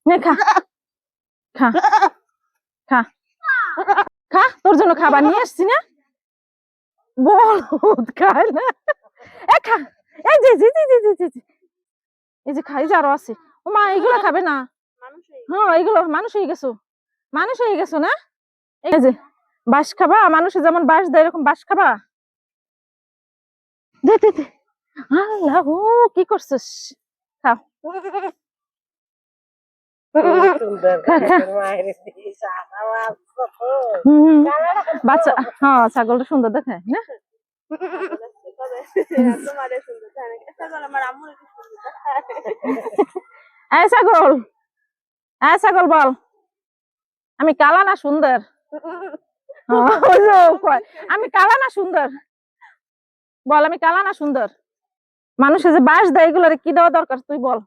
নে খা খা খা খা, তোর জন্য খাবার নিয়ে আসছি না, বলদ খায় না। এ খা, এই যে জি জি জি জি জি জি। এই যে খাই, যে আরো আছে। ও মা, এগুলো খাবে না। হ্যাঁ, এগুলো মানুষ হয়ে গেছো, মানুষ হয়ে গেছো না। এই যে বাঁশ খাবা, মানুষে যেমন বাঁশ দেয় এরকম বাঁশ খাবা। দে দে দে। আল্লাহ, কি করছিস? খাও। খা, খা। বাচ্চা, হ্যাঁ, ছাগলটা সুন্দর দেখায় না। এই ছাগল, এই ছাগল বল, আমি কালা না সুন্দর? আমি কালা না সুন্দর? বল, আমি কালা না সুন্দর? মানুষের যে বাঁশ দেয় এগুলোর কি দেওয়া দরকার তুই বল।